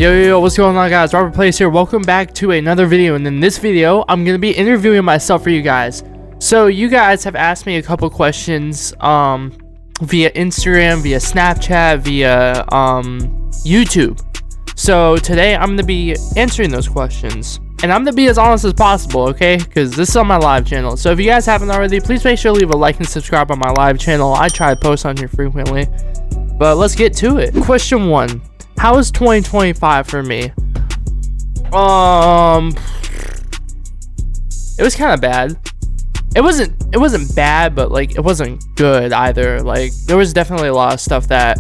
Yo, what's going on, guys? RobertPlays here. Welcome back to another video, and in this video I'm gonna be interviewing myself for you guys. So you guys have asked me a couple questions via Instagram, via Snapchat, via YouTube. So today I'm gonna be answering those questions, and I'm gonna be as honest as possible, okay? Because this is on my live channel. So if you guys haven't already, please make sure to leave a like and subscribe on my live channel. I try to post on here frequently, but let's get to it. Question 1. How was 2025 for me? It was kind of bad. It wasn't bad, but like it wasn't good either. Like there was definitely a lot of stuff that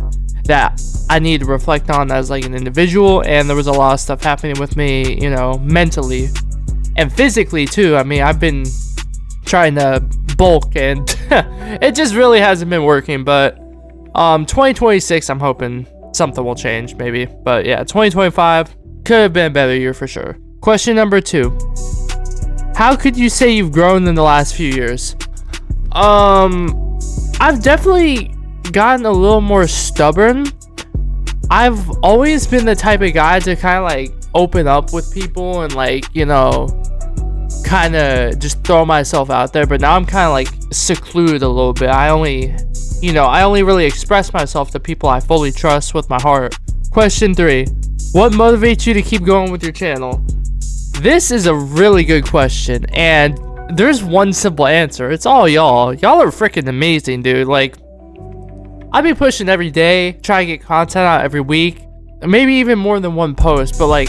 I need to reflect on as like an individual, and there was a lot of stuff happening with me, you know, mentally and physically too. I mean, I've been trying to bulk and it just really hasn't been working, but 2026 I'm hoping something will change, maybe. But yeah, 2025 could have been a better year for sure. Question number 2. How could you say you've grown in the last few years? I've definitely gotten a little more stubborn. I've always been the type of guy to kind of like open up with people and like, you know, kind of just throw myself out there, but now I'm kind of like secluded a little bit. I only really express myself to people I fully trust with my heart. Question 3. What motivates you to keep going with your channel? This is a really good question, and there's one simple answer. It's all y'all. Y'all are freaking amazing, dude. Like, I be pushing every day, try to get content out every week, maybe even more than one post, but like,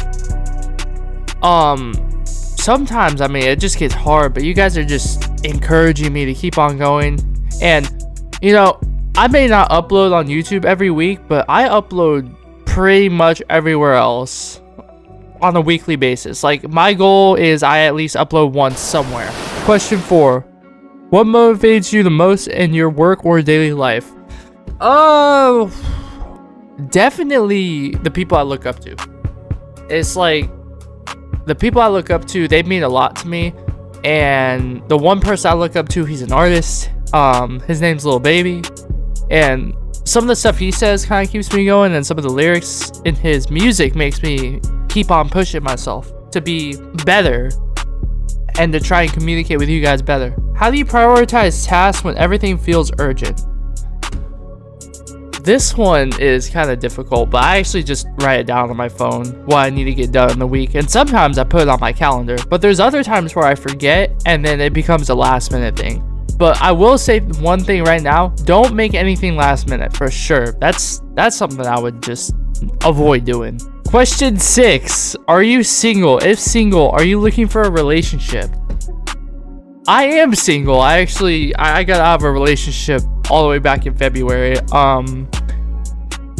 sometimes, I mean, it just gets hard, but you guys are just encouraging me to keep on going. And you know, I may not upload on YouTube every week, but I upload pretty much everywhere else on a weekly basis. Like, my goal is I at least upload once somewhere. Question 4. What motivates you the most in your work or daily life? Definitely the people I look up to. It's like, the people I look up to, they mean a lot to me. And the one person I look up to, he's an artist. His name's Lil Baby, and some of the stuff he says kind of keeps me going, and some of the lyrics in his music makes me keep on pushing myself to be better and to try and communicate with you guys better. How do you prioritize tasks when everything feels urgent? This one is kind of difficult, but I actually just write it down on my phone what I need to get done in the week, and sometimes I put it on my calendar, but there's other times where I forget and then it becomes a last minute thing. But I will say one thing right now: don't make anything last minute for sure. That's something I would just avoid doing. Question 6. Are you single? If single, are you looking for a relationship? I am single. I got out of a relationship all the way back in February.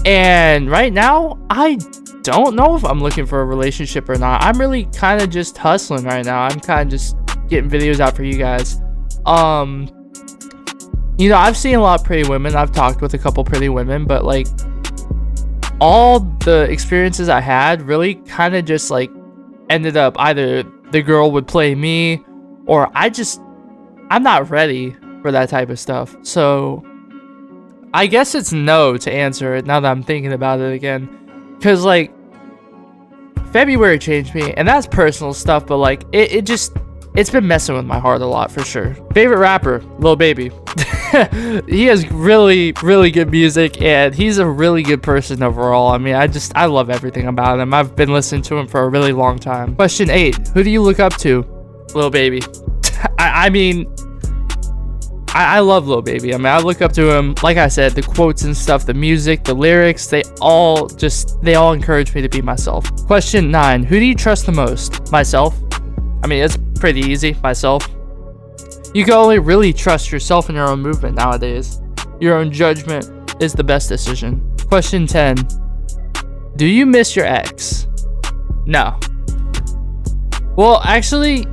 And right now I don't know if I'm looking for a relationship or not. I'm really kind of just hustling right now. I'm kind of just getting videos out for you guys. You know, I've seen a lot of pretty women. I've talked with a couple pretty women, but like, all the experiences I had really kind of just like ended up either the girl would play me, or I'm not ready for that type of stuff. So I guess it's no to answer it now that I'm thinking about it again, because like, February changed me, and that's personal stuff, but like it's been messing with my heart a lot for sure. Favorite rapper? Lil Baby. He has really, really good music, and he's a really good person overall. I mean, I love everything about him. I've been listening to him for a really long time. Question 8. Who do you look up to? Lil Baby. I mean, I love Lil Baby. I mean, I look up to him. Like I said, the quotes and stuff, the music, the lyrics, they all encourage me to be myself. Question 9. Who do you trust the most? Myself. I mean, it's pretty easy. Myself. You can only really trust yourself and your own movement nowadays. Your own judgment is the best decision. Question 10. Do you miss your ex? No. Well, actually,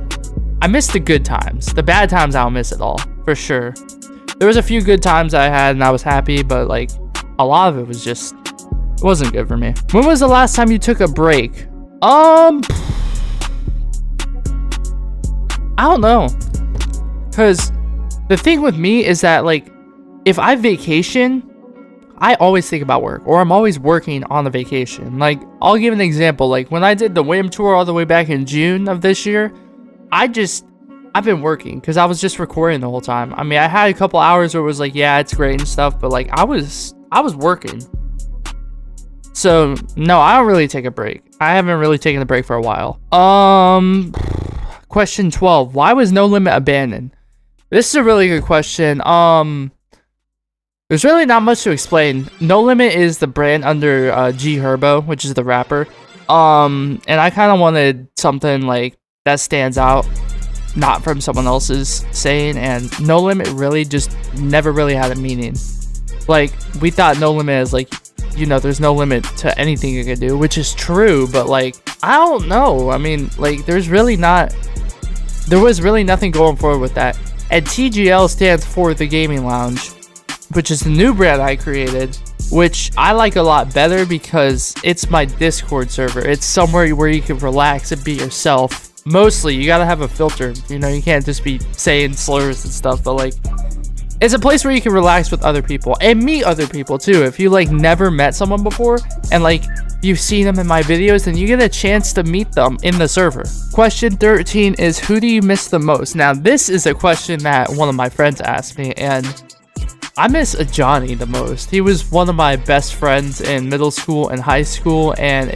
I miss the good times. The bad times, I don't miss at all, for sure. There was a few good times I had and I was happy, but like, a lot of it was just, it wasn't good for me. When was the last time you took a break? I don't know. Because the thing with me is that, like, if I vacation, I always think about work, or I'm always working on a vacation. Like, I'll give an example. Like, when I did the WIM tour all the way back in June of this year, I've been working because I was just recording the whole time. I mean, I had a couple hours where it was like, yeah, it's great and stuff, but like, I was working. So, no, I don't really take a break. I haven't really taken a break for a while. Question 12. Why was No Limit abandoned? This is a really good question. There's really not much to explain. No Limit is the brand under G Herbo, which is the rapper. And I kind of wanted something like that stands out, not from someone else's saying. And No Limit really just never really had a meaning. Like, we thought No Limit is like, you know, there's no limit to anything you can do, which is true. But like, I don't know. I mean, like, there was really nothing going forward with that. And TGL stands for the Gaming Lounge, which is the new brand I created, which I like a lot better because it's my Discord server. It's somewhere where you can relax and be yourself. Mostly, you gotta have a filter. You know, you can't just be saying slurs and stuff, but like, it's a place where you can relax with other people and meet other people too. If you like never met someone before and like you've seen them in my videos, then you get a chance to meet them in the server. Question 13 is, who do you miss the most? Now, this is a question that one of my friends asked me, and I miss Johnny the most. He was one of my best friends in middle school and high school, and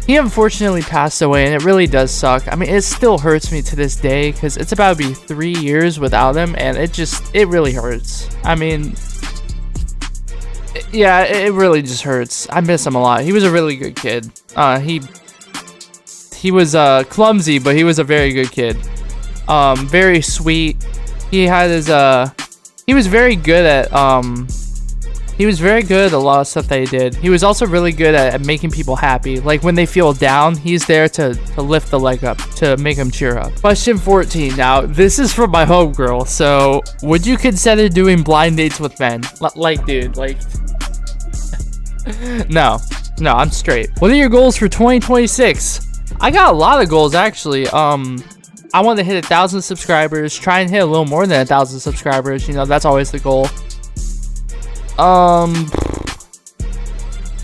he unfortunately passed away, and it really does suck. I mean, it still hurts me to this day because it's about to be 3 years without him, and it really hurts. I mean, yeah, it really just hurts. I miss him a lot. He was a really good kid. He was clumsy, but he was a very good kid. Very sweet. He had his he was very good at a lot of stuff that he did. He was also really good at making people happy. Like, when they feel down, he's there to lift the leg up, to make them cheer up. Question 14. Now, this is from my homegirl. So, would you consider doing blind dates with men? Like, dude, like... No, I'm straight. What are your goals for 2026? I got a lot of goals, actually. I want to hit 1,000 subscribers. Try and hit a little more than 1,000 subscribers. You know, that's always the goal. I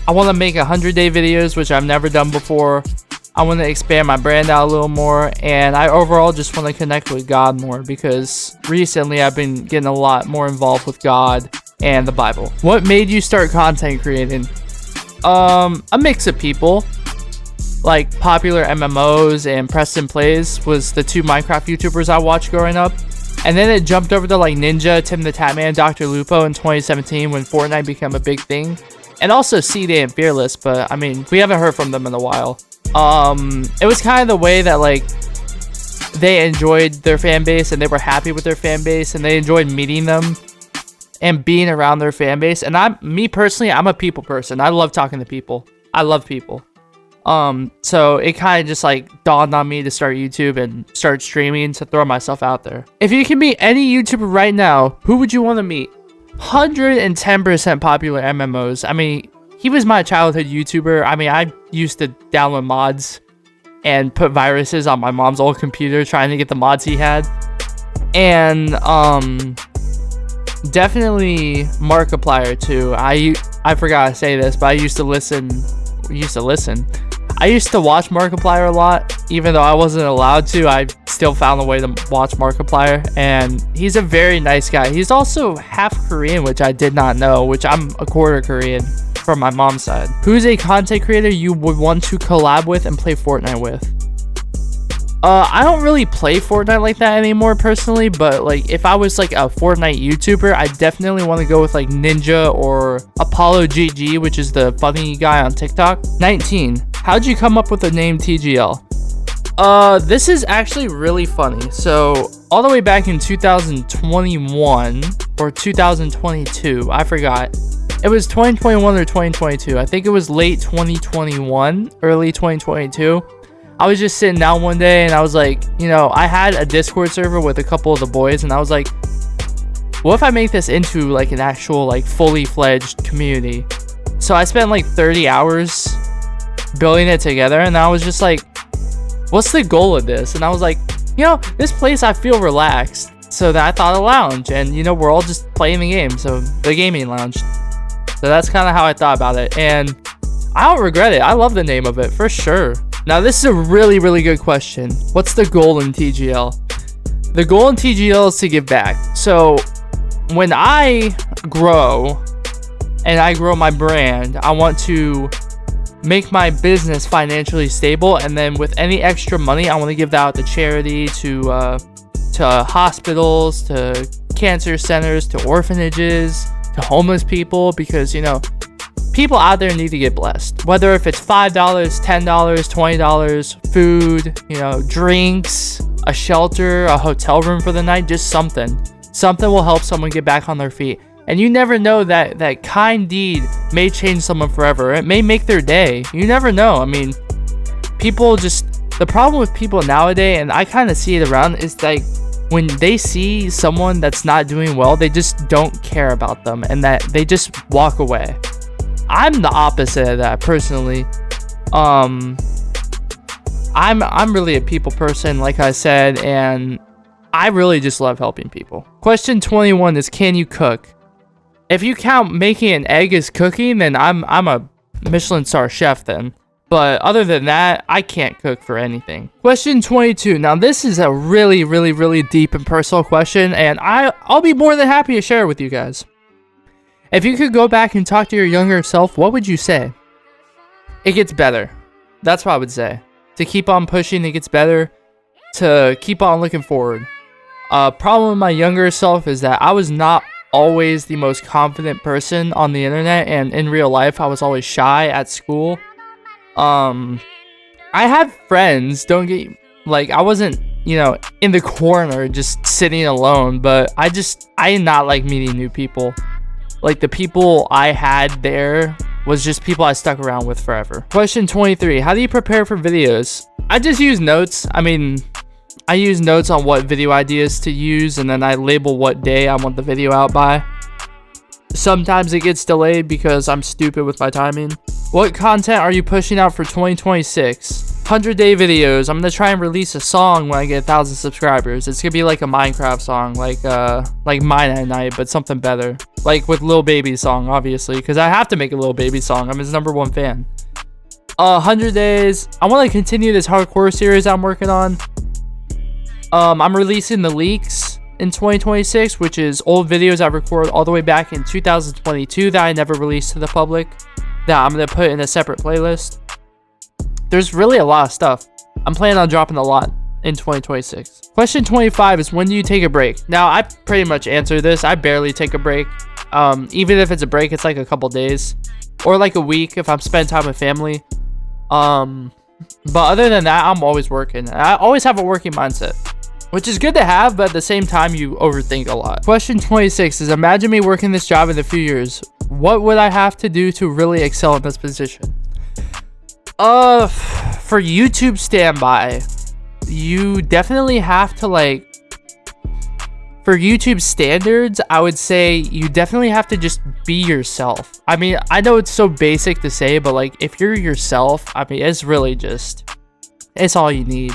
want to make 100-day videos, which I've never done before. I want to expand my brand out a little more, and I overall just want to connect with God more, because recently I've been getting a lot more involved with God and the Bible. What made you start content creating? A mix of people. Like, popular MMOs and Preston Plays was the two Minecraft YouTubers I watched growing up. And then it jumped over to like Ninja, Tim the Tatman, Dr. Lupo in 2017 when Fortnite became a big thing. And also C-Day and Fearless, but I mean, we haven't heard from them in a while. It was kind of the way that like they enjoyed their fan base and they were happy with their fan base and they enjoyed meeting them and being around their fan base. And me personally, I'm a people person. I love talking to people. I love people. So it kind of just like dawned on me to start YouTube and start streaming to throw myself out there. If you can meet any YouTuber right now, who would you want to meet? 110% popular MMOs. I mean, he was my childhood YouTuber. I mean, I used to download mods and put viruses on my mom's old computer trying to get the mods he had. And, definitely Markiplier too. I forgot to say this, but I used to watch Markiplier a lot. Even though I wasn't allowed to, I still found a way to watch Markiplier. And he's a very nice guy. He's also half Korean, which I did not know, which I'm a quarter Korean from my mom's side. Who's a content creator you would want to collab with and play Fortnite with? I don't really play Fortnite like that anymore personally, but like if I was like a Fortnite YouTuber, I definitely want to go with like Ninja or Apollo GG, which is the funny guy on TikTok. 19. How'd you come up with the name TGL? This is actually really funny. So all the way back in 2021 or 2022, I forgot. It was 2021 or 2022. I think it was late 2021, early 2022. I was just sitting down one day and I was like, you know, I had a Discord server with a couple of the boys and I was like, what if I make this into like an actual like fully fledged community? So I spent like 30 hours building it together and I was just like, what's the goal of this? And I was like, you know, this place I feel relaxed. So that I thought a lounge, and you know, we're all just playing the game, so the gaming lounge. So that's kind of how I thought about it, and I don't regret it. I love the name of it for sure. Now this is a really, really good question. What's the goal in TGL? The goal in TGL is to give back. So when I grow and I grow my brand, I want to make my business financially stable, and then with any extra money, I want to give that out to charity, to hospitals, to cancer centers, to orphanages, to homeless people, because you know, people out there need to get blessed. Whether if it's $5, $10, $20, food, you know, drinks, a shelter, a hotel room for the night, just something will help someone get back on their feet. And you never know, that kind deed may change someone forever. It may make their day. You never know. I mean, people just, the problem with people nowadays, and I kind of see it around, is like when they see someone that's not doing well, they just don't care about them, and that they just walk away. I'm the opposite of that personally. I'm really a people person, like I said, and I really just love helping people. Question 21 is, can you cook? If you count making an egg as cooking, then I'm a Michelin star chef then. But other than that, I can't cook for anything. Question 22. Now this is a really, really, really deep and personal question, and I'll be more than happy to share it with you guys. If you could go back and talk to your younger self, what would you say? It gets better. That's what I would say. To keep on pushing, it gets better. To keep on looking forward. Problem with my younger self is that I was not always the most confident person on the internet, and in real life I was always shy at school. I had friends, don't get, like, I wasn't, you know, in the corner just sitting alone, but I did not like meeting new people. Like, the people I had there was just people I stuck around with forever. Question 23. How do you prepare for videos? I just use notes. I mean, I use notes on what video ideas to use, and then I label what day I want the video out by. Sometimes it gets delayed because I'm stupid with my timing. What content are you pushing out for 2026? 100-day videos. I'm gonna try and release a song when I get 1,000 subscribers. It's gonna be like a Minecraft song, like Mine at Night, but something better. Like with Lil Baby's song, obviously, because I have to make a Lil Baby song. I'm his #1 fan. 100 days. I want to continue this hardcore series I'm working on. I'm releasing the leaks in 2026, which is old videos I recorded all the way back in 2022 that I never released to the public, that I'm going to put in a separate playlist. There's really a lot of stuff. I'm planning on dropping a lot in 2026. Question 25 is, when do you take a break? Now, I pretty much answered this. I barely take a break. Even if it's a break, it's like a couple days or like a week if I'm spending time with family. But other than that, I'm always working. I always have a working mindset, which is good to have, but at the same time, you overthink a lot. Question 26 is, imagine me working this job in a few years. What would I have to do to really excel in this position? For YouTube standby, you definitely have to, like, for YouTube standards, I would say you definitely have to just be yourself. I mean, I know it's so basic to say, but like, if you're yourself, I mean, it's really just, it's all you need.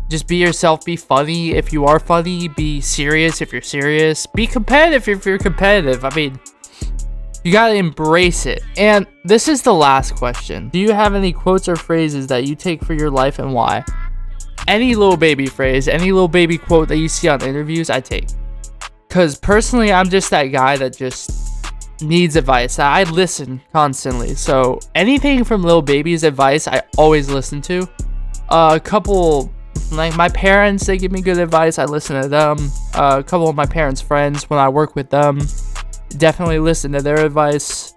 Just be yourself, be funny if you are funny, be serious if you're serious, be competitive if you're competitive. I mean, you gotta embrace it. And this is the last question. Do you have any quotes or phrases that you take for your life, and why? Any Lil Baby phrase, any Lil Baby quote that you see on interviews, I take. Because personally, I'm just that guy that just needs advice. I listen constantly. So anything from Lil Baby's advice, I always listen to. A couple, like my parents, they give me good advice. I listen to them. A couple of my parents' friends, when I work with them, definitely listen to their advice.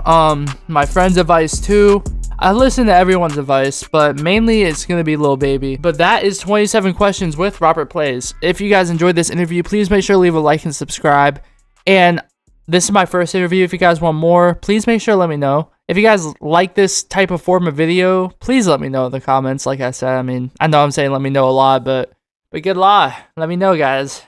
My friends' advice too. I listen to everyone's advice, but mainly it's going to be Lil Baby. But that is 27 questions with Robert Plays. If you guys enjoyed this interview, please make sure to leave a like and subscribe. And this is my first interview. If you guys want more, please make sure to let me know. If you guys like this type of form of video, please let me know in the comments. Like I said, I mean, I know I'm saying let me know a lot, but good luck. Let me know, guys.